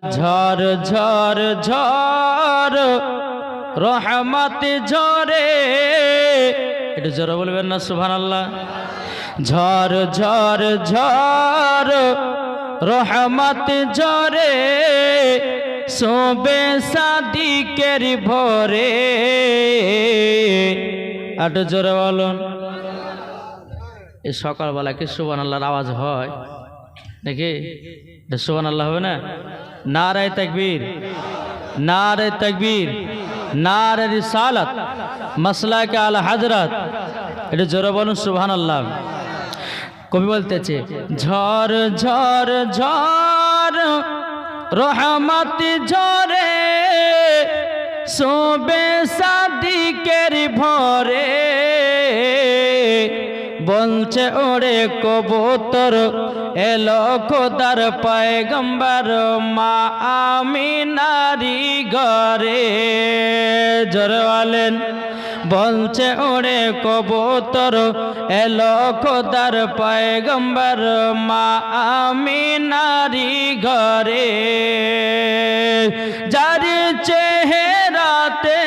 ঝড় ঝড় ঝড় রহমত ঝরে, একটু জোরে বলবেন না সুবহানাল্লাহ। ঝড় ঝড় ঝড় রহমত ঝরে, শোবে সাদিকের ভোরে। একটু জোরে বলুন। এই সকালবেলা কি সুবহানাল্লাহর আওয়াজ হয় নাকি? সুবহানাল্লাহ হবে না? নারায়ে তাকবীর, নারায়ে তাকবীর, নারায়ে রিসালাত, মাসলাকে আলা হযরত। এটা জোরে বলুন সুবহানাল্লাহ। কবি বলতেছে ঝড় ঝড় ঝড় রহমত ঝরে, শোবে সাদিকের ভোরে। বলছে ওরে কবুতর এলো খোদার পয়গম্বর মা আমিনারি ঘরে। জোরে বলেন। বলছে ওরে কবুতর এলো খোদার পয়গম্বর মা আমিনারি ঘরে। যার চেহারাতে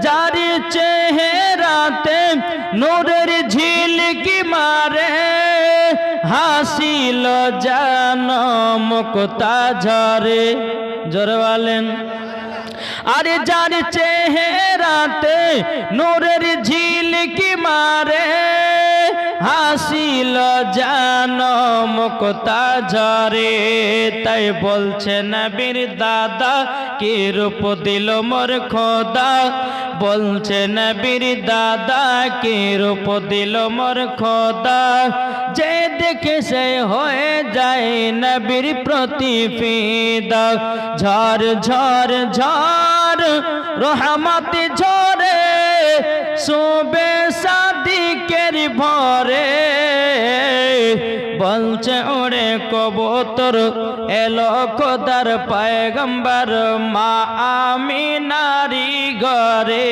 যার চেহারাতে নূরের ঝিলকি মারে, হাসিল যেন মুক্তা ঝরে। জোরে বলেন। আরে যার চেহারাতে নূরের ঝিলকি মারে, হাসিল যেন মুক্তা ঝরে। তাই বলছে নবীর দাদা কি রূপ দিল মোর খোদা। বলছে নবীর দাদা কি রূপ দিল মোর খোদা। যে দেখে সে হয়ে যায় নবীর প্রতি ফিদা। ঝড় ঝড় ঝড় রহমত ঝরে, শোবে সাদিকের ভোরে। বলছে ওরে কবুতর এলো খোদার পয়গম্বর মা আমিনারি ঘরে।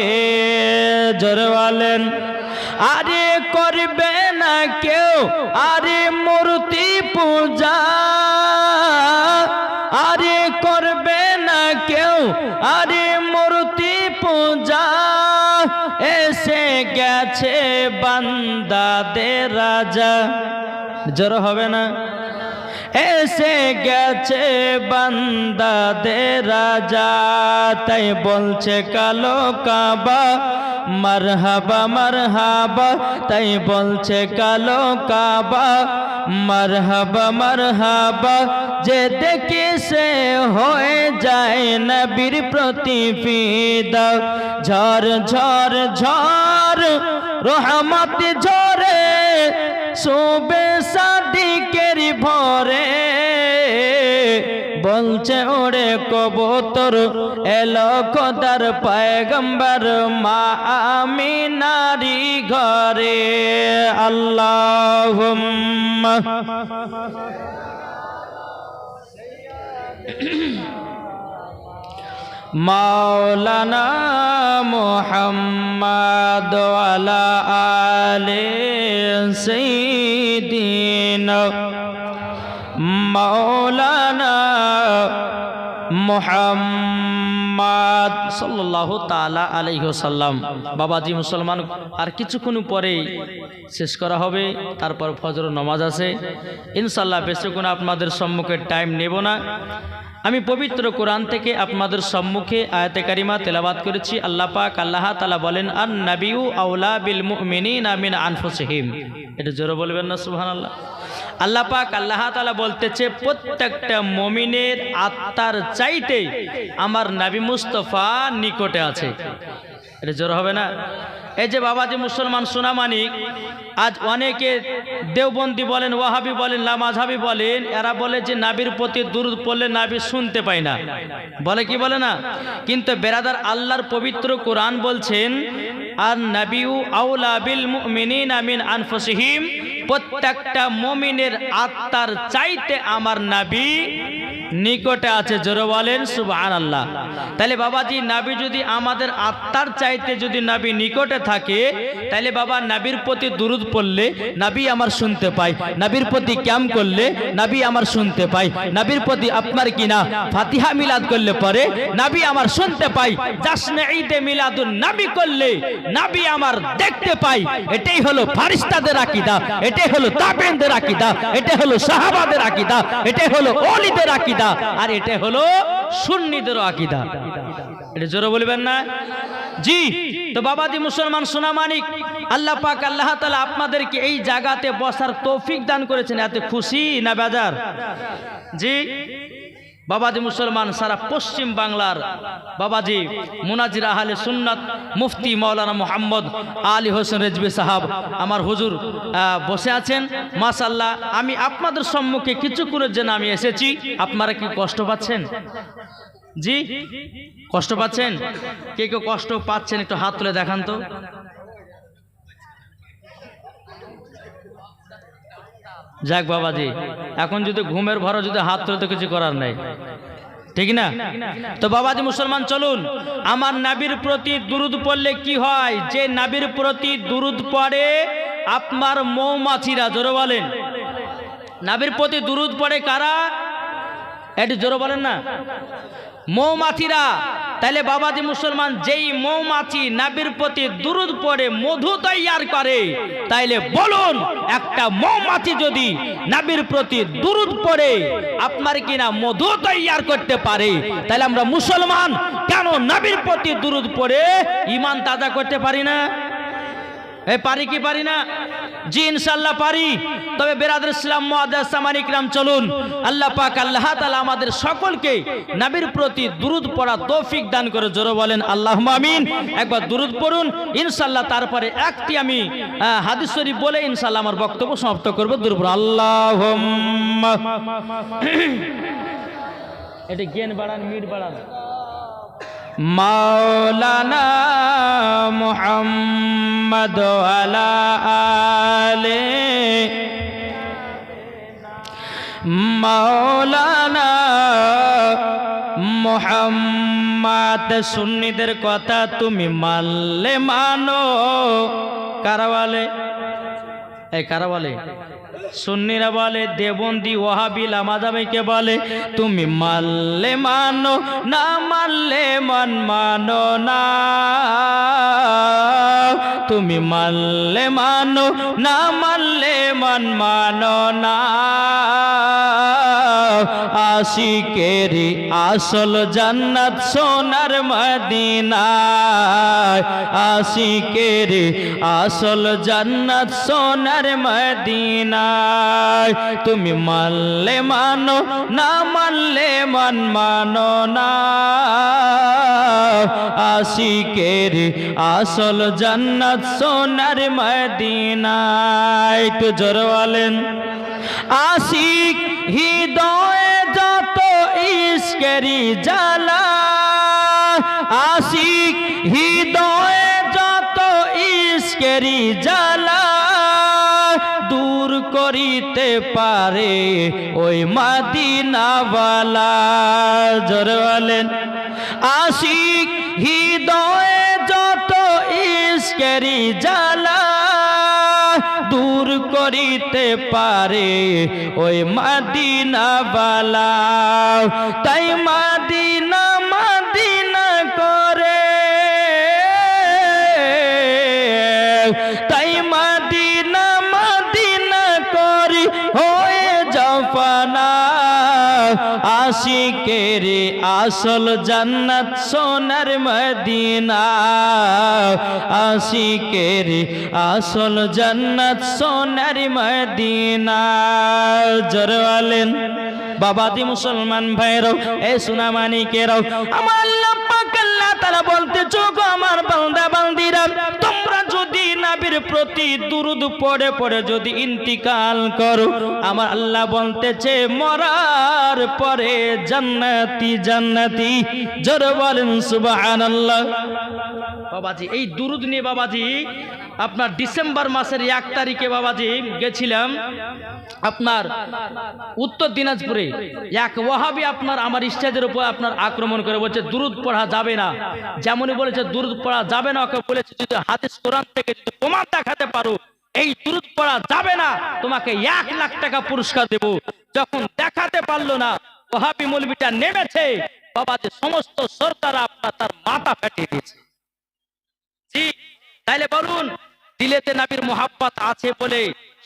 জোরে বলেন। আরে করবে না কেউ আরে মূর্তি পূজা, আরে করবে না কেউ আরে মূর্তি পূজা। এসে গেছে বান্দাদের রাজা। জোর হবে না? এসে গেছে বান্দাদের রাজা। তাই বলছে কালো কাবা মারহাবা মারহাবা। তাই বলছে কালো কাবা মারহাবা মারহাবা। যে দেখে সে হয়ে যায় নবীর প্রতি ফিদা। ঝড় ঝড় ঝড় রহমত ঝরে, শোবে সাদিকের ভোরে। বলছে ওরে কবুতর এলো খোদার পয়গম্বর মা আমিনারি ঘরে। আল্লাহুম্মা মাওলানা মুহাম্মদ ওয়ালা আলে সাইয়্যিদিনা মাওলানা মুহাম্মদ সাল্লাল্লাহু তাআলা আলাইহি ওয়াসাল্লাম। বাবাজি মুসলমান, আর কিছুক্ষণ পরেই শেষ করা হবে, তারপর ফজর নামাজ আছে ইনশাআল্লাহ। বেশিক্ষণ আপনাদের সম্মুখে টাইম নেব না। আমি পবিত্র কোরআন থেকে আপনাদের সম্মুখে আয়াতে কারিমা তেলাওয়াত করেছি। আল্লাহ পাক আল্লাহ তাআলা বলেন আন নাবিয়্যু আওলা বিল মুমিনিনা মিন আনফুসিহিম। এটা জোরে বলবেন না সুবহানাল্লাহ। আল্লাহ পাক আল্লাহ তাআলা বলতেছে প্রত্যেকটা মুমিনের আত্মার চাইতে আমার নবী মুস্তাফা নিকটে আছে। এটা জোরে হবে না? এই যে বাবাজি মুসলমান সোনামানিক, আজ অনেকে দেওবন্দি বলেন, ওয়াহাবি বলেন, লামাযহাবি বলেন, এরা বলে যে নাবির প্রতি দুরূদ পড়লে নাবি শুনতে পায় না, বলে কি বলে না? কিন্তু বেরাদার আল্লাহর পবিত্র কোরআন বলছেন আর নাবিয়্যু আওলা বিল মুমিনিনা মিন আনফুসিহিম। প্রত্যেকটা মুমিনের আত্মার চাইতে আমার নবী নিকটে আছে। জোরে বলেন সুবহানাল্লাহ। তাহলে বাবাজি নবী যদি আমাদের আত্মার চাইতে যদি নবী নিকটে থাকে, তাহলে বাবা নবীর প্রতি দুরূদ পড়লে নবী আমার শুনতে পায়, নবীর প্রতি ক্যাম করলে নবী আমার শুনতে পায়, নবীর প্রতি আপনার কিনা ফাতিহা মিলাদ করলে পরে নবী আমার শুনতে পায়, জাশনে ঈদে মিলাদুন নবী করলে নবী আমার দেখতে পায়। এটাই হলো ফারিস্তাদের আকীদা, এটাই হলো তাবেঈনদের আকীদা, এটাই হলো সাহাবাদের আকীদা, এটাই হলো ওলিদের আকীদা, আর এটা হলো সুন্নিদের আকীদা। এটা জোরে বলবেন না? জি। তো বাবাজি মুসলমান সোনা মানিক, আল্লাহ পাক আল্লাহ তাআলা আপনাদেরকে এই জায়গাতে বসার তৌফিক দান করেছেন। এত খুশি না বেজার? জি বাবাজি মুসলমান, সারা পশ্চিম বাংলার বাবাজি মুনাজির আহলে সুন্নাত মুফতি মাওলানা মোহাম্মদ আলী হোসেন রেজভী সাহাব আমার হুজুর বসে আছেন। মাশাআল্লাহ, আমি আপনাদের সম্মুখে কিছুক্ষণের জন্য আমি এসেছি। আপনারা কি কষ্ট পাচ্ছেন? জি কষ্ট পাচ্ছেন? কে কেউ কষ্ট পাচ্ছেন একটু হাত তুলে দেখান তো। যাক বাবাজি, এখন যদি ঘুমের ভরো যদি হাত তুলে তো কিছু করার নাই, ঠিক না? তো বাবাজি মুসলমান চলুন, আমার নবীর প্রতি দুরূদ পড়লে কি হয়? যে নবীর প্রতি দুরূদ পড়ে আপনার মৌমাছিরা, জোরে বলেন নবীর প্রতি দুরূদ পড়ে কারা? একটু জোরে বলেন না। মৌমাছিরা। তাহলে বাবাজি মুসলমান, যেই মৌমাছি নবীর প্রতি দুরূদ পড়ে মধু তৈয়ার করে, তাইলে বলুন একটা মৌমাছি যদি নবীর প্রতি দুরূদ পড়ে আপনার কিনা মধু তৈয়ার করতে পারে, তাহলে আমরা মুসলমান কেন নবীর প্রতি দুরূদ পড়ে ঈমান তাজা করতে পারি না? পারি কি পারি না? জি ইনশাআল্লাহ পারি। তবে বেরাদর ইসলাম মুআদ্দাস সামানি কিরাম চলুন, আল্লাহ পাক আল্লাহ তাআলা আমাদের সকলকে নবীর প্রতি দুরূদ পড়া তৌফিক দান করে। জোরে বলেন আল্লাহুম্মা আমিন। একবার দুরূদ পড়ুন ইনশাআল্লাহ। তারপরে একটি আমি হাদিস শরীফ বলে ইনশাআল্লাহ আমার বক্তব্য সমাপ্ত করব। দুরূদ পড়ুন আল্লাহুম্মা। এটা জ্ঞান বাড়ান, মিট বাড়ান। মাওলানা মুহাম্মদ আলা আলে মাওলানা মুহাম্মদ। সুন্নিদের কথা তুমি মানলে মানো। কারা বলে? এই কারা বলে? সুন্নিরা বলে, দেবন্দি ওয়াহাবি লামাজামিকে বলে তুমি মানলে মানো, না মানলে মানো না। তুমি মানলে মানো, না মানলে মানো না। আশিকের আসল জান্নাত সোনার মদিনায়, আশিকের আসল জান্নাত সোনার মদিনায়। তুমি মানলে মানো, না মানলে মানো না। আশিকের আসল জান্নাত সোনার মদিনায়। তো জোরে বলেন। আশিক হৃদয়ে যত ইশকেরি জ্বালা, আশিক হৃদয়ে যত ইশকেরি জ্বালা দূর করিতে পারে ওই মদিনাওয়ালা। জোরে বলেন। আশিক হৃদয়ে যত ইশকেরি জ্বালা দূর করিতে পারে ওই মদিনাওয়ালা। তাই মদিনা মদিনা করে, তাই মদিনা মদিনা করি হয়ে যাও ফানা। আশিকের আসল জান্নাত সোনার মদিনা, আশিকের আসল জান্নাত সোনার মদিনা। জোরে বলেন। বাবাজি মুসলমান ভাইরাও, এই সোনা মানিকেরাও, আমার আল্লাহ পাক আল্লাহ তাআলা বলতেছো গো আমার বান্দা বান্দিরা, তোমরা যদি নবীর প্রতি দুরূদ পড়ে পড়ে যদি ইন্তিকাল করো, আমার আল্লাহ বলতেছে মরার পরে জান্নাতি জান্নাতি। জোরে বলেন সুবহানাল্লাহ। বাবাজি এই দুরূদ নিয়ে বাবাজি আপনার ডিসেম্বর মাসের 1 তারিখে বাবাজি গেছিলাম আপনার উত্তর দিনাজপুরে। এক ওয়াহাবি আপনার আমার স্টেজের উপর আপনার আক্রমণ করে বলছে দুরূদ পড়া যাবে না। যেমনই বলেছে দুরূদ পড়া যাবে না, ওকে বলেছে যদি হাদিস কোরআন থেকে যদি প্রমাণ দেখাতে পারো এই দুরূদ পড়া যাবে না, তোমাকে 1 লাখ টাকা পুরস্কার দেব। যখন দেখাতে পারলো না, ওয়াহাবি মৌলবীটা নেমেছে বাবাজি, সমস্ত সরকার আপনার তার মাথা ফাটিয়ে দিয়েছে। জি, তাইলে বলুন দিলেতে নবীর মোহাব্বত আছে বলে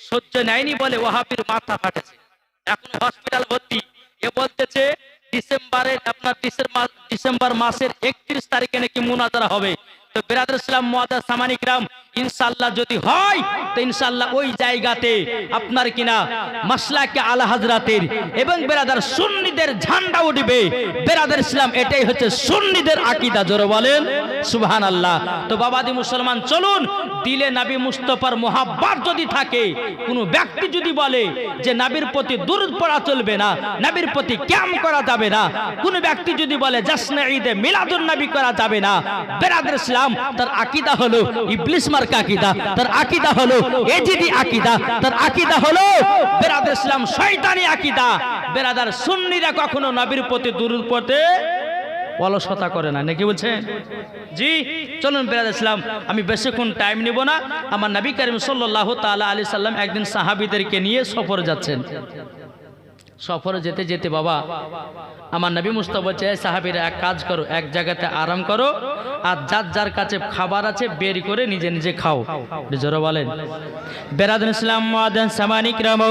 সহ্য নেয়নি বলে ওয়াহাবির মাথা ফাটেছে, এখন হসপিটাল ভর্তি। এ বলতেছে ডিসেম্বর মাসের 31 তারিখে নাকি মুনাজারা হবে। তো বিরাদর ইসলাম মুআজ্জাজ সামানিক রাম, ইনশাআল্লাহ যদি হয় তো ইনশাআল্লাহ ওই জায়গাতে আপনার কিনা মাসলাকে আলা হযরতের এবং বিরাদার সুন্নিদের ঝান্ডা উঠবে। বিরাদর ইসলাম এটাই হচ্ছে সুন্নিদের আকীদা, জোরে বলেন সুবহানাল্লাহ। তো বাবাজি মুসলমান, চলুন দিলে নবী মুস্তাফার মোহাব্বত যদি থাকে, কোনো ব্যক্তি যদি বলে যে নবীর প্রতি দুরূদ পড়া চলবে না, নবীর প্রতি কিয়াম করা যাবে না, কোন ব্যক্তি যদি বলে জশ্নে ঈদে মিলাদুন নবী করা যাবে না, বিরাদর ইসলাম তার আকীদা হলো ইবলিস মার্কা আকীদা, তার আকীদা হলো এজিদি আকীদা, তার আকীদা হলো বিরাদর ইসলাম শয়তানি আকীদা। বিরাদার সুন্নিরা কখনো নবীর প্রতি দুরূদ পড়তে অলসতা করে না, নাকি বলছেন? জি, চলুন বিরাদর ইসলাম, আমি বেশিক্ষণ টাইম নিব না। আমার নবী করিম সাল্লাল্লাহু তাআলা আলাইহি সাল্লাম একদিন সাহাবীদেরকে নিয়ে সফরে যাচ্ছেন। সফরে যেতে যেতে বাবা আমার নবী মুস্তাফা বলছে, সাহাবীরা এক কাজ করো, এক জায়গাতে আরাম করো, আর যার যার কাছে খাবার আছে বের করে নিজে নিজে খাও। জোরে বলেন বিরাদর ইসলাম মুআজ্জাজ সামানিক রাম,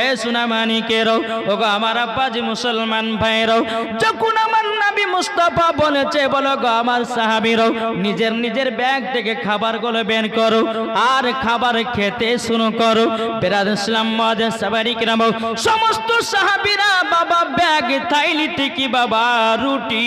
এ সুনামানিকেরও, ওগো আমার আব্বাজি মুসলমান ভাইরাও, যখন আমার নবী মুস্তাফা বলেছে বলো গো আমার সাহাবীরাও নিজের নিজের ব্যাগ থেকে খাবারগুলো বের করো আর খাবার খেতে শুরু করো। বিরাদর ইসলাম মুআজ্জাজ সামানিক রাম, সমস্ত সাহাবীরা বাবা ব্যাগ থাইলি থেকে বাবা রুটি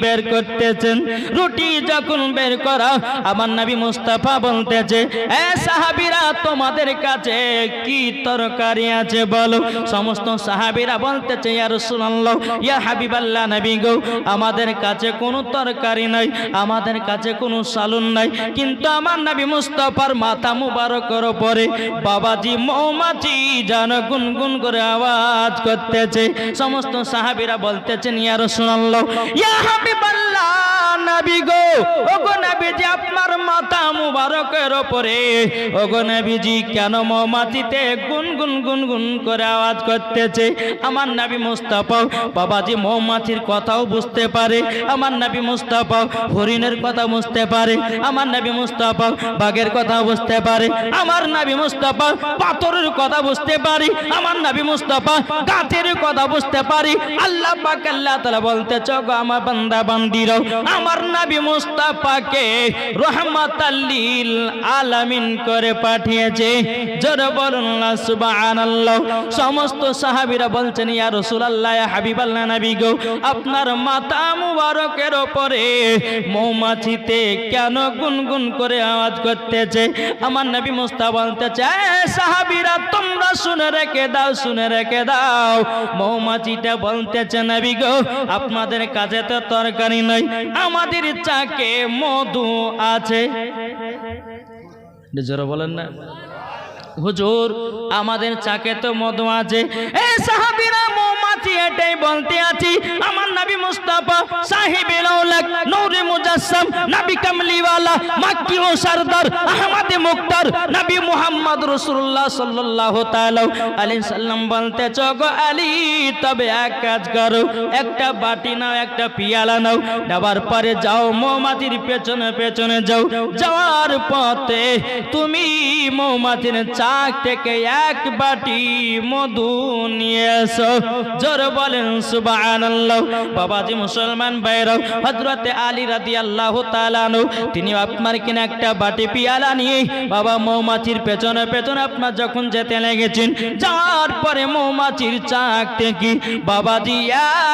বের করতেছেন। রুটি যখন বের করা আমার নবী মুস্তাফা বলতেছে, এ সাহাবীরা তোমাদের কাছে কি তরকারি আছে বলো। সমস্ত সাহাবীরা বলতেছে, ইয়া রাসূলুল্লাহ, ইয়া হাবিবাল্লাহ নবী গো, আমাদের কাছে কোনো তরকারি নাই, আমাদের কাছে কোনো সালুন নাই। কিন্তু আমার নবী মুস্তাফার মাথা মুবারকের উপরে বাবাজি মৌমাছি যেন গুনগুন করে আওয়াজ করতেছে। সমস্ত সাহাবীরা বলতেছেন, ইয়া রাসূলুল্লাহ, ইয়া হাবিবাল্লাহ নবী গো, ওগো নবীজি আপনার মাথা মুবারকের উপরে ওগো নবীজি কেন মৌমাছিতে গুনগুন গুনগুন করে আওয়াজ করতেছে। আমার নবী মুস্তাফা বাবাজি মৌমাছির কথাও বুঝতে পারে, আমার নবী মুস্তাফা হরিণের কথা বুঝতে পারে, আমার নবী মুস্তাফা বাঘের কথা বুঝতে পারে, আমার নবী মুস্তাফা পাথরের কথা বুঝতে পারে, আমার নবী মুস্তাফা গাছের কথা বুঝতে পারি। আল্লাহ পাক আল্লাহ তাআলা বলতেছে, গো আমার বান্দা বান্দিরাও আমার নবী মুস্তাফাকে রহমাতাল লিল আলামিন করে পাঠিয়েছে। জোরে বলুন সুবহানাল্লাহ। সমস্ত সাহাবীরা বলছেন, ইয়া রাসূলুল্লাহ, ইয়া হাবিবাল্লাহ নবী গো, আপনার মাথা মুবারকের উপরে মৌমাছিতে কেন গুনগুন করে আওয়াজ করতেছে। আমার নবী মুস্তাফা বলতেছে, এ সাহাবীরা তোমরা শুনে রেখে দাও, শুনে রেখে দাও। মৌমাছিটা বলতেছে, নবী গো আপনাদের কাছে তো তরকারি নাই, আমাদের চাকে মধু আছে। জোরে বলেন না হুজুর, আমাদের চাকে তো মধু আছে। এই সাহাবীরা মৌমাছি এটাই বলতে আছি। আমার নবী মুস্তাফা সাহিবুল আওলাক নূরে মুজাসসাম নবী কামলিওয়ালা মক্কি ও সরদার আহমদ মুক্তার নবী মুহাম্মদ রাসূলুল্লাহ সাল্লাল্লাহু তাআলা আলাইহি সাল্লাম বলতে, গো আলী তবে এক কাজ করো, একটা বাটি নাও, একটা পিয়ালা নাও, নেবার পরে যাও মৌমাছির পেছনে পেছনে যাও, যাওয়ার পথে তুমি মৌমাছির চাক থেকে এক বাটি মধু নিয়ে এসো। জোরে বলেন সুবহানাল্লাহ। বাবাজি মুসলমান ভাইরাও, হযরতে আলী রাদিয়াল্লাহু তাআলা আনহু তিনি আপনার কিনা একটা বাটি পিয়ালা নিয়ে বাবা মৌমাছির পেছনে পেছনে আপনার যখন যেতে লেগেছেন, যাওয়ার পরে মৌমাছির চাক থেকে বাবাজি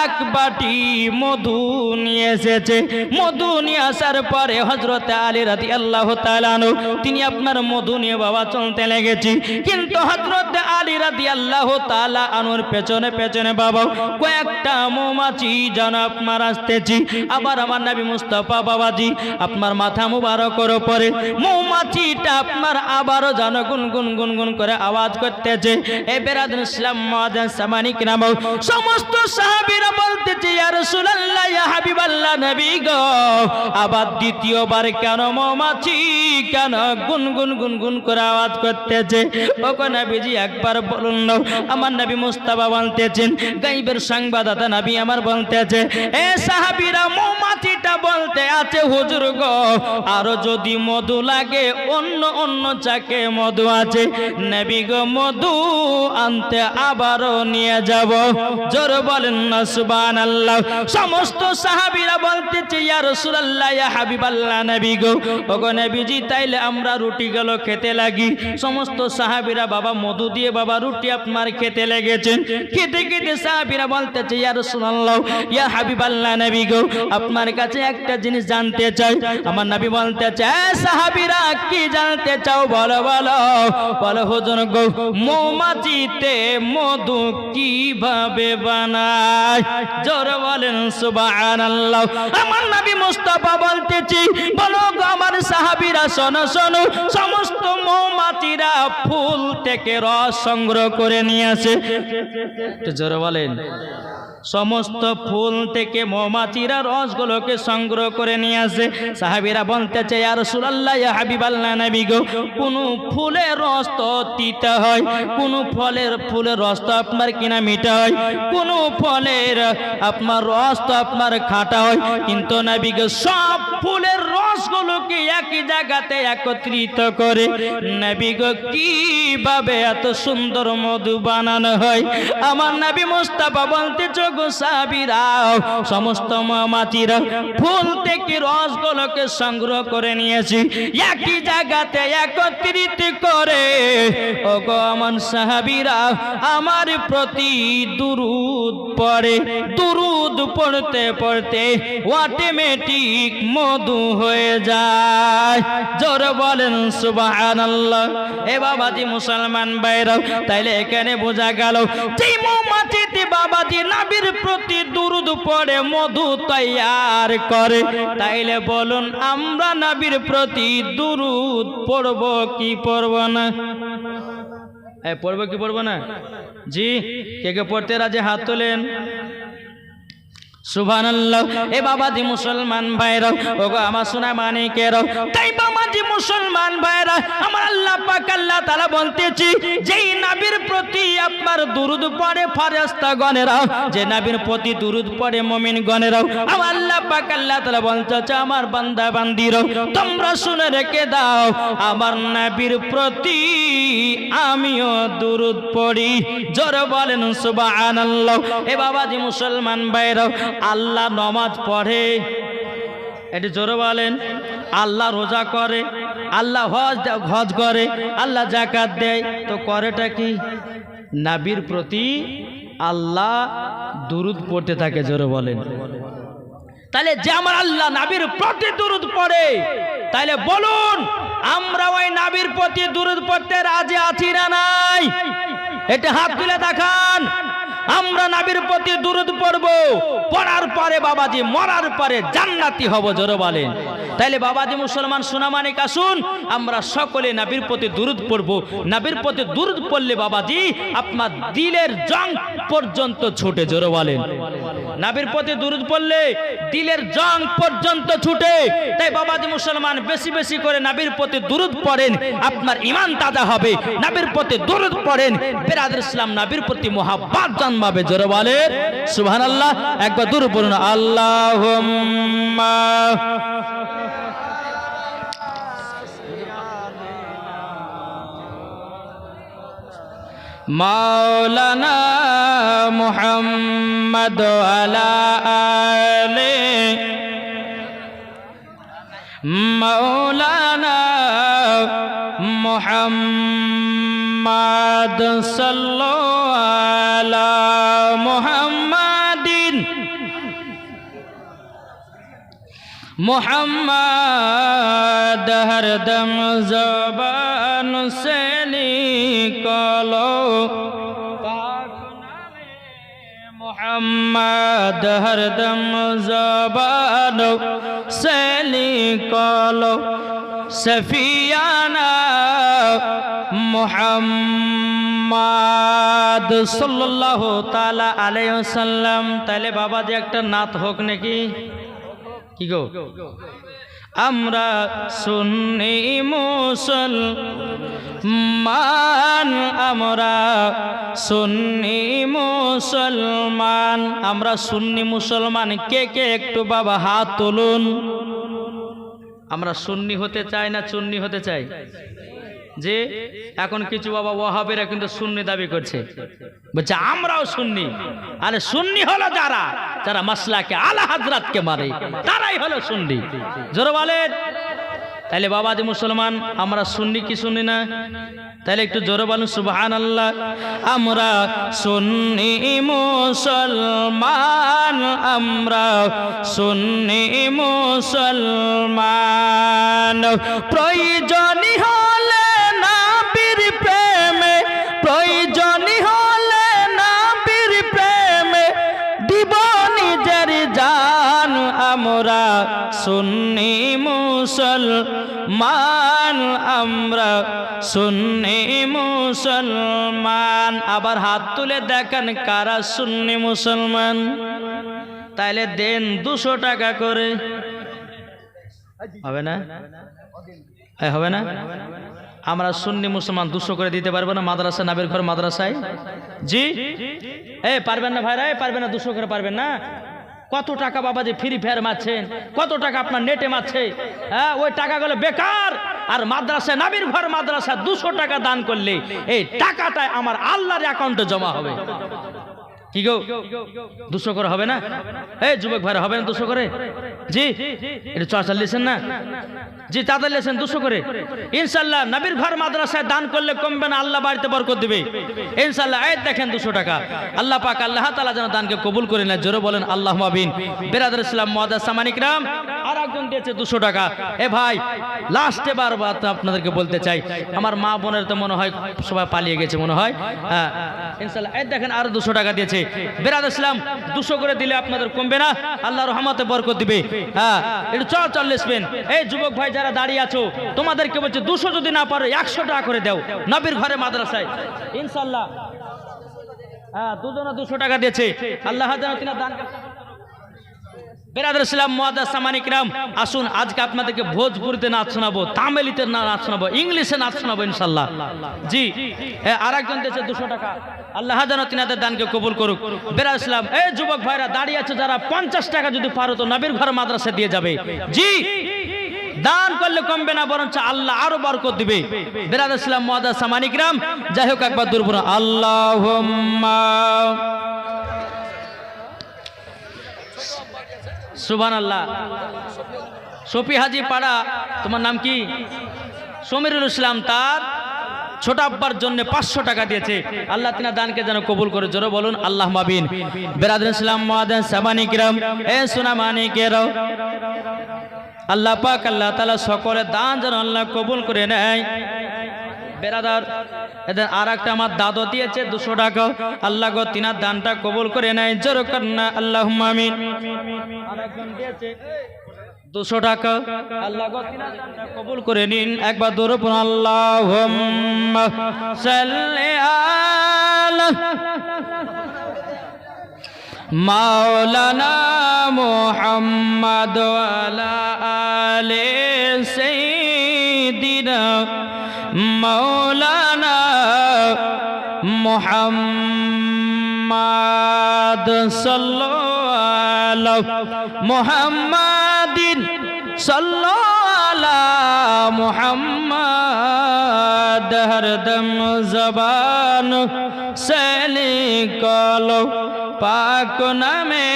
এক বাটি মধু নিয়ে এসেছে। মধু নিয়ে আসার পরে হযরতে আলী রাদিয়াল্লাহু তাআলা আনহু তিনি আপনার মধু নিয়ে বাবা চলতে লেগেছে। কিন্তু হযরত আলী রাদিয়াল্লাহু তাআলা আনহুর পেছনে পেছনে বাবা কয়েকটা মৌমাছি যেন আপনার আসতেছি। আবার আমার নবী মুস্তাফা বাবাজি আপনার মাথা মুবারকের উপরে মৌমাছিটা আপনার আবারও যেন গুনগুন গুনগুন করে আওয়াজ করতেছে। এ বেরাদুল ইসলাম মুআজ্জিন সামানিক নাম সমস্ত সাহাবীরা বলতেছে ইয়া রাসূলুল্লাহ ইয়া হাবিবাল্লাহ নবী গো আবার দ্বিতীয়বার কেন মৌমাছি কেন গুনগুন গুনগুন করে আওয়াজ করতেছে? ওগো নবীজি একবার বলুন না। আমার নবী মুস্তাফা বলতেছেন গায়বের সংবাদদাতা নবী আমার বলতেছে এ সাহাবীরা মৌমাছিটা বলতে আছে হুজুর গো আরো যদি মধু লাগে অন্য অন্য চাকে মধু আছে নবী গো মধু আনতে আবারও নিয়ে যাব। জোর বলেন না সুবহানাল্লাহ। সমস্ত সাহাবীরা বলতেছে ইয়া রাসূলুল্লাহ ইয়া হাবিবাল্লাহ নবী গো ওগো নবীজি তাইলে আমরা রুটি গুলো খেতে লাগি। সমস্ত সাহাবীরা বাবা মধু দিয়ে বাবা রুটি আপনার খেতে লেগেছেন। খেতে খেতে সাহাবীরা বলতেছে ইয়া রাসূলুল্লাহ ইয়া হাবিবাল্লাহ নবী গো আপনার কাছে একটা জিনিস জানতে চাই। আমার নবী বলতেছে এ সাহাবীরা কি জানতে চাও বলো বলো বলো হুজুর গো মৌমাছিতে মধু কিভাবে বানায়? জোর বলেন সুবহানাল্লাহ। আমার নবী মুস্তাফা বলতেছি বলো গো আমার সাহাবীরা শোনো শোনো সমস্ত মৌমাছিরা ফুল থেকে রস সংগ্রহ করে নিয়ে আসে। একটু জোরে বলেন। সমস্ত ফুল থেকে মৌমাছিরা রসগুলোকে সংগ্রহ করে নিয়ে আসে। সাহাবীরা বলতেছে ইয়া রাসূলুল্লাহ ইয়া হাবিবাল্লাহ নবী গো কোন ফুলের রস তো তিতা হয়, কোন ফুলের রস তো আপনার কিনা মিঠা হয়, কোন ফলের আপনার রস তো আপনার খাঁটা হয়, কিন্তু নবী গো সব ফুলের রসগুলোকে একই জায়গাতে একত্রিত করে নবী গো কিভাবে এত সুন্দর মধু বানানো হয়? আমার নবী মুস্তাফা বলতেছে গো সাহাবীরা সমস্ত মৌমাছিরা ফুল থেকে রসগুলোকে সংগ্রহ করে নিয়েছি একই জায়গাতে একত্রিত করে ওগো আমার সাহাবীরা আমার প্রতি দুরূদ পড়ে। দুরূদ পড়তে পড়তে অটোমেটিক মধু হয়ে যায়। জোরে বলেন সুবহানাল্লাহ। এ বাবাজি মুসলমান ভাইরা তাইলে এখানে বোঝা গেল যে মৌমাছিতে বাবাজি নবীর প্রতি দুরূদ পড়ে মধু তৈয়ার করে। তাইলে বলুন আমরা নবীর প্রতি দুরূদ পড়ব কি পড়ব না? পড়ব কি পড়ব না? জি কে কে পড়তে রাজি হাত তোলেন। সুবহানাল্লাহ। এ বাবাজি মুসলমান ভাইরা ওগো আমার সোনা মানিকেরা তাই বাবাজি মুসলমান ভাইরা আমার আল্লাহ পাক আল্লাহ তাআলা বলতেছি যেই নবীর প্রতি আপনার দুরূদ পড়ে ফেরেশতাগণেরা যে নবীর প্রতি দুরূদ পড়ে মুমিনগণেরা আমার আল্লাহ পাক আল্লাহ তাআলা বলতেছে আমার বান্দা বান্দিরা তোমরা শুনে রেখে দাও আমার নবীর প্রতি আমিও দুরূদ পড়ি। জোরে বলেন সুবহানাল্লাহ। এ বাবাজি মুসলমান ভাইরা আল্লাহ নামাজ পড়ে, এটি জোরে বলেন। আল্লাহ রোজা করে, আল্লাহ হজ করে, আল্লাহ যাকাত দেয়, তো করেটা কি? নবীর প্রতি আল্লাহ দুরূদ পড়তে থাকে। জোরে বলেন। তাহলে যে আমার আল্লাহ নবীর প্রতি দুরূদ পড়ে তাহলে বলুন আমরা ওই নবীর প্রতি দুরূদ পড়তে রাজি আছি না নাই? এটা হাত তুলে দেখান। আমরা নবীর প্রতি দুরূদ পড়ব, পড়ার পরে বাবাজি মরার পরে জান্নাতি হব। জোরে বলেন। তাইলে বাবাজি মুসলমান সোনামানিক আসুন আমরা সকলে নবীর প্রতি দুরূদ পড়ব। নবীর প্রতি দুরূদ পড়লে বাবাজি আপনার দিলের জং পর্যন্ত ছুটে। জোরে বলেন। নবীর প্রতি দুরূদ পড়লে দিলের জং পর্যন্ত ছুটে। তাই বাবাজি মুসলমান বেশি বেশি করে নবীর প্রতি দুরূদ পড়েন, আপনার ঈমান তাজা হবে। নবীর প্রতি দুরূদ পড়েন, বিরাদর ইসলাম নবীর প্রতি মুহাব্বত জন্মাবে। জোরে বলেন সুবহানাল্লাহ। একবার দুরূদ পড়ুন। আল্লাহুম্মা মাওলানা মুহাম্মদ আলা আলে মাওলানা মুহাম্মদ সাল্লাল্লাহু আলা মুহাম্মাদিন मुहम्मद हरदम ज़बान से निकालो पाक नामे मोहम्मद हरदम ज़बानो से निकालो सफियाना मोहम्मद सल्लल्लाहु ताला अलैहि वसल्लम। তাহলে বাবা যে একটা নাত হোক নাকি কি গো? আমরা সুন্নি মুসলমান, আমরা সুন্নি মুসলমান, আমরা সুন্নি মুসলমান। কে কে একটু বাবা হাত তুলুন। আমরা সুন্নি হতে চাই না চুন্নি হতে চাই? যে এখন কিছু বাবা ওয়াহাবিরা কিন্তু সুন্নি দাবি করছে, বলছে আমরাও সুন্নি। আরে সুন্নি হলো যারা যারা মাসলাকে আলা হযরতকে মারে, তারাই হলো সুন্নি। জোরে বলেন। তাহলে বাবাজি মুসলমান, আমরা সুন্নি কি সুন্নি না? তাহলে একটু জোরে বলুন সুবহানাল্লাহ। আমরা সুন্নি মুসলমান, আমরা সুন্নি মুসলমান। প্রয়োজনই হলে নবীর প্রেমে, প্রয়োজনই হলে নবীর প্রেমে দিব নিজের জান। আমরা সুন্নি মুসলমান, আমরা সুন্নি মুসলমান। আবার হাত তুলে দেখেন কারা সুন্নি মুসলমান। তাইলে দেন 200 টাকা করে। হবে না? হবে না? আমরা সুন্নি মুসলমান 200 করে দিতে পারবো না মাদ্রাসা নাবের ঘর মাদ্রাসায়? জি পারবেন না ভাইরা? পারবেন না? 200 করে পারবেন না? কত টাকা বাবাজি ফ্রি ফায়ার মারছেন, কত টাকা আপনার নেটে মারছে, হ্যাঁ ওই টাকাগুলো বেকার। আর মাদ্রাসা নাবির ঘর মাদ্রাসা 200 টাকা দান করলে এই টাকাটা আমার আল্লাহর অ্যাকাউন্টে জমা হবে। কি গো 200 করে হবে না? এই যুবক ভাইরা হবে না 200 করে? জি এটা চর্চা লিখছেন না? জি তাদের লেছেন 200 করে। ইনশাআল্লাহ নবীর ঘর মাদ্রাসায় দান করলে কমবে না, আল্লাহ বাড়িতে বরকত দিবে ইনশাআল্লাহ। এই দেখেন 200 টাকা। আল্লাহ পাক আল্লাহ তাআলা যেন দানকে কবুল করে নেয়। জোরে বলেন আল্লাহুম্মা আমিন। বিরাদর ইসলাম মুআদ্দাস সামানিক রাম আর একজন দিয়েছে 200 টাকা। এ ভাই লাস্ট এবার আপনাদেরকে বলতে চাই, আমার মা বোনের তো মনে হয় সবাই পালিয়ে গেছে মনে হয়, হ্যাঁ ইনশাআল্লাহ। এই দেখেন আরো 200 টাকা দিয়েছে। বিরাদর ইসলাম 200 করে দিলে আপনাদের কমবে না, আল্লাহর রহমতে বরকত দিবে। হ্যাঁ একটু চল লিখবেন। এই যুবক ভাই যারা দাঁড়িয়ে আছো তোমাদেরকে বলছে 200 যদি না পারো 100 টাকা করে দাও নবীর ঘরে মাদ্রাসায় ইনশাআল্লাহ। হ্যাঁ দুজনে 200 টাকা দিয়েছে। আল্লাহ যেন তিনা দান। বিরাদর ইসলাম মুআদ্দাস সামানিক রাম, আসুন আজকে আপনাদেরকে ভোজপুরিতে নাচ শোনাবো, তামিলিতে নাচ শোনাবো, ইংলিশে নাচ শোনাবো ইনশাআল্লাহ। জি আর একজন দিয়েছে 200 টাকা। আল্লাহ যেন তিনাদের দানকে কবুল করুক। বিরাদর ইসলাম এই যুবক ভাইরা দাঁড়িয়ে আছে যারা 50 টাকা যদি পারো তো নবীর ঘর মাদ্রাসা দিয়ে যাবে। জি দান করলে কমবে না, বরঞ্চ আল্লাহ আরো বরকত দিবে। বিরাদর ইসলাম মুআদ্দাস সামানিক রাম, যাই হোক একবার দূর পড়ুন আল্লাহুম্মা সুবহানাল্লাহ। শফি হাজি পাড়া, তোমার নাম কি? সমীরুল ইসলাম, তার ছোট আব্বার জন্য 500 টাকা দিয়েছে। আল্লাহ তিনা দানকে যেন কবুল করে। জোরে বলুন আল্লাহুম্মা আমিন। বিরাদর ইসলাম মুআদ্দাস সামানিক রাম, এ সোনা মানিকেরাও, আল্লাহ পাক আল্লাহ তাআলা সকলের দান যেন আল্লাহ কবুল করে নেয়। বেরাদার এদের আর একটা আমার দাদু দিয়েছে 200 টাকা। আল্লাহ গো তিনার দানটা কবুল করে নেয়। জোরে কন্না আল্লাহুম্মা আমিন। আরেকজন দিয়েছে 200 টাকা। আল্লাহ গো তিনার দানটা কবুল করে নিন। একবার দূর পড়ুন আল্লাহুম্মা সাল্লি আলা মাওলানা মুহাম্মদ ওয়ালা আলে সাইয়্যিদিনা মাওলানা মুহাম্মদ সাল্লাল্লাহু মুহাম্মাদিন সাল্লাল্লাহু মুহাম্মদ হরদম জবান সে নিকালো পাক নামে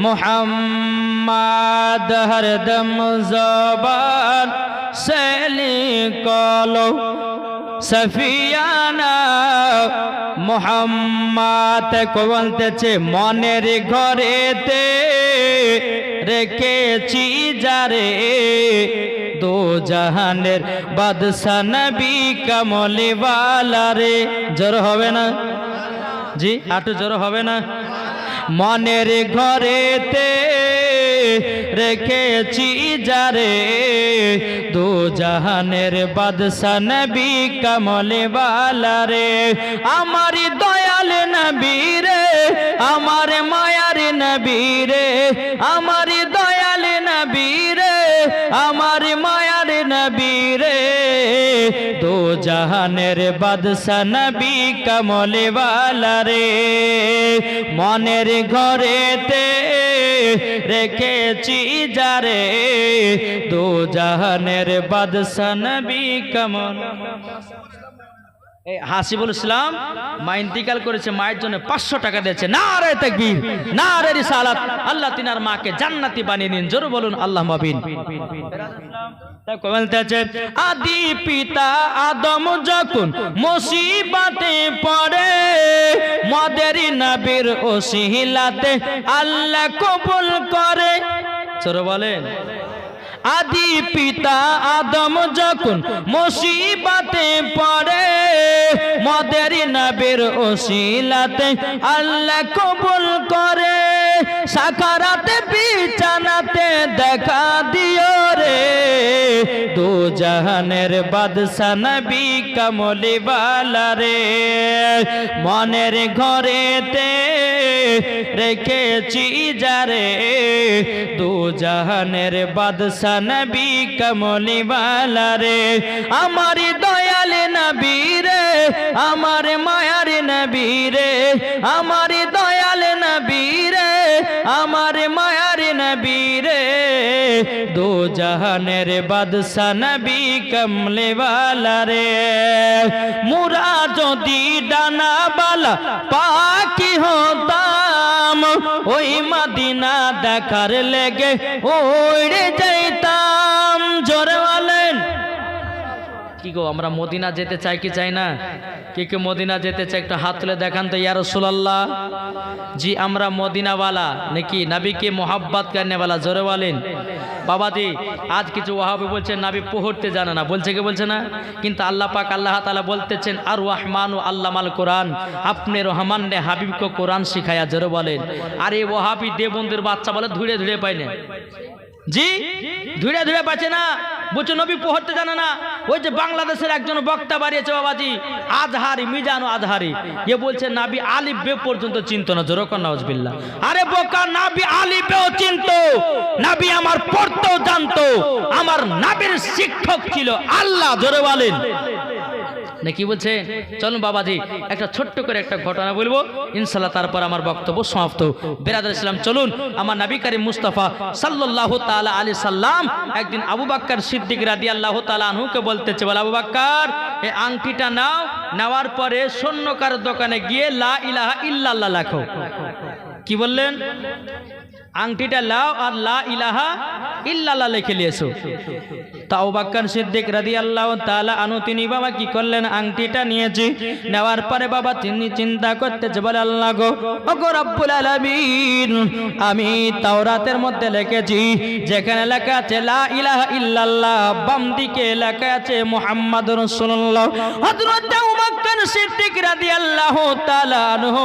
মুহাম্মদ হরদম জবান সে নিকালো সফিয়ানা মুহাম্মদ কো বলতেছে মনের ঘরেতে রেখেছি যারে দো জাহানের বাদশা নবী কামলি ওয়ালা রে। জোর হবে না? জি একটু জোরে হবে না? মনের ঘরেতে রেখেছি যারে, দু জাহানের বাদশা নবী কমলে ওয়ালা রে। আমার দয়াল নবী রে, আমার মায়ার নবী রে, আমার দয়াল নবী রে, আমার মায়ার নবী রে, দু জাহানের বাদশা নবী কমলে ওয়ালা রে। মনের ঘরেতে রেখেছি যারে, দু জাহানের বাদশা নবী কমল। হাসিবুল ইসলাম মা ইন্তিকাল করেছে, মায়ের জন্য 500 টাকা দিয়েছে। নারে তাকবীর, নারে রিসালাত। আল্লাহ তিনার মাকে জান্নাতি বানিয়ে দিন, জোরে বলুন আল্লাহুম্মা আমিন। আদি পিতা আদম যখন মুসিবতে পড়ে, মদের নবীর ওসিলাতে আল্লাহ কবুল করে। জোরে বলেন। আদি পিতা আদম যখন মুসিবতে পড়ে, মদের নবীর ওসিলাতে আল্লাহ কবুল করে। সাকারাতে বিছানাতে দেখা দিও রে, দু জাহানের বাদশা নবী কমলি ওয়ালা রে। মনের ঘরেতে রেখেছি যারে, দু জাহানের বাদশা নবী কমলি ওয়ালা রে। আমার দয়াল নবী রে, আমার মায়ার নবী রে, আমার দয়াল নবী রে, আমার মায়ার নবী রে, দু জাহানের বাদশা নবী কমলে ওয়ালা রে। মুরা যদি ডানা বালা পাখি হতাম, ওই মদিনা দেখার লেগে উড়ে যাইতাম। জোরে বলেন। কি গো, আমরা মদিনা যেতে চাই কি চাই না? কে কে মদিনা যেতে চাই একটু হাত তুলে দেখান তো। ইয়া রাসূলুল্লাহ, জি আমরা মদিনাওয়ালা নাকি নবীকে মোহাব্বত করনেওয়ালা, জোরে বলেন। বাবাজি আজ কিছু ওয়াহাবি বলছে নবী পড়তে জানে না, বলছে কি বলছে না? কিন্তু আল্লাহ পাক আল্লাহ তাআলা বলতেছেন আর রহমানু আল্লামাল কোরআন, আপনি রহমান ने হাবিব को কোরআন শিখায়া, জোরে বলেন। আর এই ওয়াহাবি দেবন্দির বাচ্চা বলে ধুড়ে ধুড়ে পায় না, জি ধুড়ে ধুড়ে পাচ্ছে না, বলছে নবী পড়তে জানে না। ওই যে বাংলাদেশের একজন বক্তা বাড়িয়েছে বাবাজি, আজহারি মিজানো আজহারি, এ বলছে নবী আলিফ বে পর্যন্ত চিনতো না। জোরে কর নাউজুবিল্লাহ। আরে বোকা, নবী আলিফ বেও চিনতো, নবী আমার পড়তেও জানতো, আমার নবীর শিক্ষক ছিল আল্লাহ। জোরে বলেন না কি বলছে? চলুন বাবাজি একটা ছোট্ট করে একটা ঘটনা বলবো ইনশাআল্লাহ, তারপর আমার বক্তব্য সমাপ্ত। বেরাদার ইসলাম চলুন, আমার নবী করিম মুস্তাফা সাল্লাল্লাহু তাআলা আলাইহি সাল্লাম একদিন আবু বকর সিদ্দিক রাদিয়াল্লাহু তাআলা আনহুকে বলতেছে, বলে আবু বকর এই আংটিটা নাও, নেওয়ার পরে স্বর্ণকার দোকানে গিয়ে লা ইলাহা ইল্লাল্লাহ লেখো। কি বললেন? আংটিটা লাও আর লা ইলাহা ইল্লাল্লাহ লিখে নিয়েছো। তা আবু বকর সিদ্দিক রাদিয়াল্লাহু তাআলা আনহু তিনি বাবা কি করলেন? আংটিটা নিয়েছি, নেওয়ার পরে বাবা তিনি চিন্তা করতেছে, বলে আল্লাহ গো, ওগো রব্বুল আলামিন, আমি তাওরাতের মধ্যে লিখেছি যেখানে লেখা আছে লা ইলাহা ইল্লাল্লাহ, বাম দিকে লেখা আছে মুহাম্মাদুর রাসূলুল্লাহ। হযরত আবু বকর সিদ্দিক রাদিয়াল্লাহু তাআলা আনহু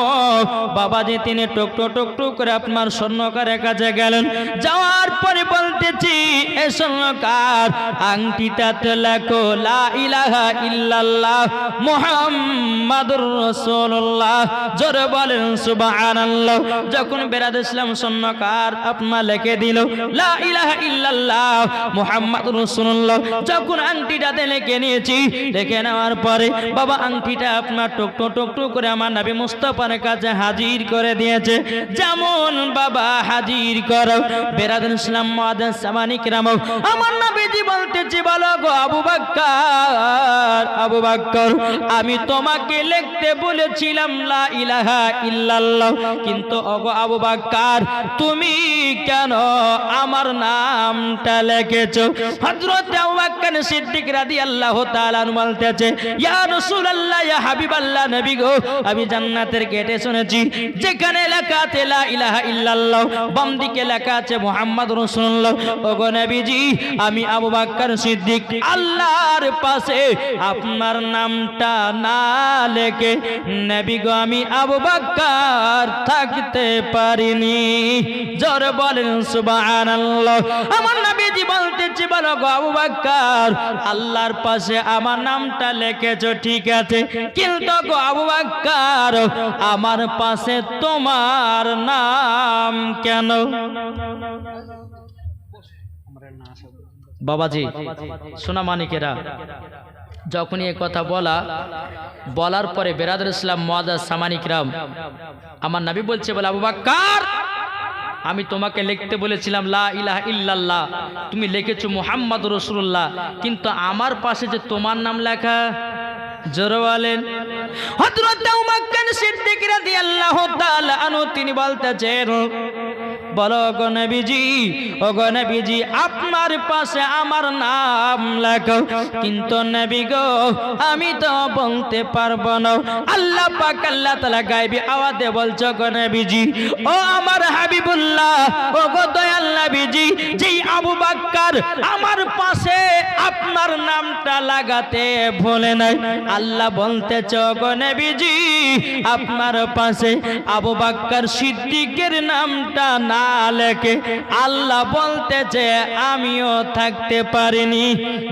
বাবাজি তিনি টুক টুক টুক করে আপনার স্বর্ণকারের কাছে গেলেন, যাওয়ার পরে বলতেছি এ স্বর্ণকার আংটিটাতে লেখো লা ইলাহা ইল্লাল্লাহ মুহাম্মাদুর রাসূলুল্লাহ। জোরে বলেন সুবহানাল্লাহ। যখন বেরাদ ইসলাম স্বর্ণকার আপনার লিখে দিল লা ইলাহা ইল্লাল্লাহ মুহাম্মাদুর রাসূলুল্লাহ, যখন আংটিটাতে লিখে নিয়েছি, লিখে নেওয়ার পরে বাবা আংটিটা আপনার টুক টুক করে আমার নবী মুস্তাফার কাছে হাজির করে দিয়েছে। যেমন বাবা হাজির করো বেরাদ ইসলাম মুআদ্দিস সামানি কিরাম, আমার নবীজি বলতেছি, বলো গো আবু বকর, আবু বকর আমি তোমাকে লিখতে বলেছিলাম লা ইলাহা ইল্লাল্লাহ, কিন্তু ওগো আবু বকর তুমি কেন আমার নামটা লিখেছো? হযরত আবু বকর সিদ্দিক রাদিয়াল্লাহু তাআলা বলতেছে, ইয়া রাসূলুল্লাহ, ইয়া হাবিবাল্লাহ, নবী গো আমি জান্নাতের গেটে শুনেছি যেখানে লেখা আছে লা ইলাহা ইল্লাল্লাহ, বাম দিকে লেখা আছে মুহাম্মাদুর রাসূলুল্লাহ। ওগো নবীজি আমি আবু বকর সিদ্দিক আল্লাহর পাশে আপনার নামটা না লেখে নবী গো আমি আবু বকর থাকতে পারিনি। জোরে বলেন সুবহানাল্লাহ। আমার নবীজি বলতেছি বলো গো আবু বকর আল্লাহর পাশে আমার নামটা লিখেছো ঠিক আছে, কিন্তু গো আবু বকর আমার পাশে তোমার নাম কেন? বাবাজি সোনা মানিকেরা, যখনই এ কথা বলার পরে বেরাদুল ইসলাম মুআজ্জাজ সামানিকরাম আমার নবী বলছে বলে আবু বকর আমি তোমাকে লিখতে বলেছিলাম লা ইলাহা ইল্লাল্লাহ, তুমি লিখেছো মুহাম্মাদুর রাসূলুল্লাহ, কিন্তু আমার পাশে যে তোমার নাম লেখা। জোরে বলেন। হযরত আবু বকর সিদ্দিক রাদিয়াল্লাহু তাআলা আনহু তিনি বলতেছেন বলো গো নবীজি, ও গো নবীজি আপনার পাশে আমার নাম লেখো, কিন্তু নবী গো আমি তো বলতে পারবো না। আল্লাহ পাক আল্লাহ তাআলা গায়বী আওয়াজে বলছো গো নবীজি, ও আমার হাবিবুল্লাহ, ও গো দয়াল নবীজি, যেই আবু বকর আমার পাশে আপনার নামটা লাগাতে ভুলে নাই, আল্লাহ বলতেছো গো নবীজি আপনার পাশে আবু বকর সিদ্দিকের নামটা না লেখে আল্লাহ বলতেছে আমিও থাকতে পারিনি।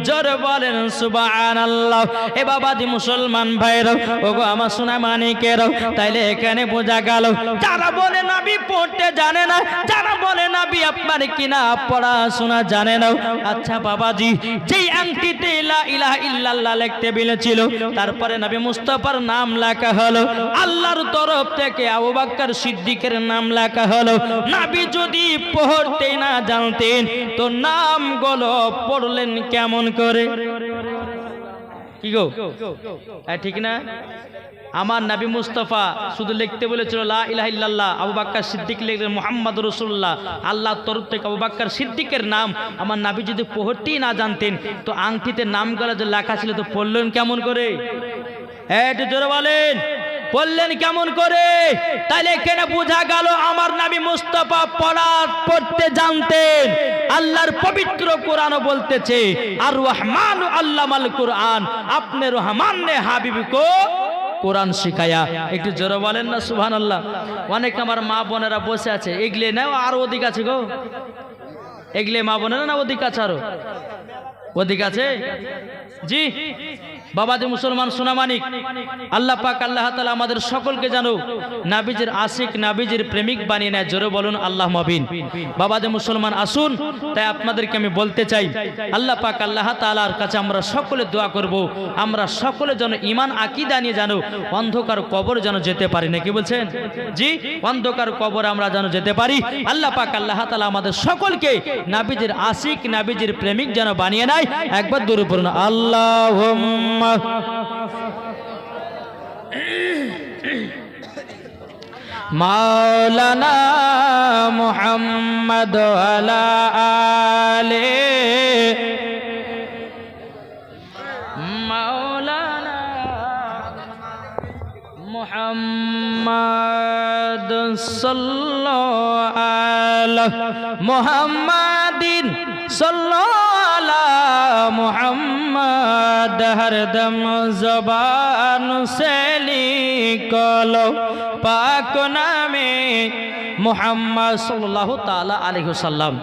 জোরে বলেন সুবহানাল্লাহ। এ বাবাজি মুসলমান ভাইরা, ওগো আমার সোনা মানিকেরা, তাইলে এখানে বোঝা গেল যারা বলে নবী পড়তে জানে না, যারা বলে নবী আপনার কিনা পড়াশোনা জানে না, আচ্ছা বাবাজি যেই আংটিতে লা ইলাহা ইল্লাল্লাহ লিখতে বলেছিল তারপরে নবী মুস্তাফার নাম লেখা হলো, আল্লাহর তরফ থেকে আবু বকর সিদ্দিকের নাম লেখা হলো, নবী যদি পড়তে না জানতেন তো নামগুলো পড়লেন কেমন করে? কি গো ঠিক না? আমার নবী মুস্তাফা শুধু লিখতে বলেছিল লা ইলাহা ইল্লাল্লাহ, আবু বকর সিদ্দিক লিখলেন মুহাম্মাদুর রাসূলুল্লাহ, আল্লাহর তরফ থেকে আবু বকর সিদ্দিকের নাম। আমার নবী যদি পড়তেই না জানতেন তো আংটিতে নামগুলো যে লেখা ছিল তো পড়লেন কেমন করে? একটু জোরে বলেন, পড়লেন কেমন করে? তাইলে এখানে বোঝা গেল আমার নবী মুস্তাফা পড়তে জানতেন। আল্লাহর পবিত্র কোরআনও বলতেছে আর রহমানু আল্লামাল কোরআন, আপনি রহমান ने হাবিব को কোরআন শিখায়া। একটু জোরে বলেন না সুবহানাল্লাহ। অনেক আমার মা বোনেরা বসে আছে, এগলে না আর ওদিক আছে গো, এগলে মা বোনেরা না ওদিক আছে, আরো ওদিক আছে জি। বাবাজি মুসলমান সোনামানিক, আল্লাহ পাক আল্লাহ তাআলা আমাদের সকলকে জানো নাবিজির আশিক নাবিজির প্রেমিক বানিয়ে নেয়। জোরে বলুন আল্লাহুম্মা আমিন। বাবাজি মুসলমান আসুন, তাই আপনাদেরকে আমি বলতে চাই আল্লাহ পাক আল্লাহ তাআলার কাছে আমরা সকলে দোয়া করব, আমরা সকলে যেন ঈমান আকীদা নিয়ে জানো অন্ধকার কবর যেন যেতে পারি, নাকি বলছেন জি? অন্ধকার কবর আমরা যেন যেতে পারি। আল্লাহ পাক আল্লাহ তাআলা আমাদের সকলকে নাবিজির আশিক নাবিজির প্রেমিক যেন বানিয়ে নেয়। একবার দূরে পড়ুন আল্লাহুম্মা মাওলানা মুহাম্মদ আলা আলে মাওলানা মুহাম্মদ সাল্লাল্লাহু আলা মুহাম্মাদিন সাল্লাল্লাহু মুহাম্মদ হরদম ज़बान से लिखो पाक नामे मुहम्मद सल्लल्लाहु ताला अलैहि वसल्लम।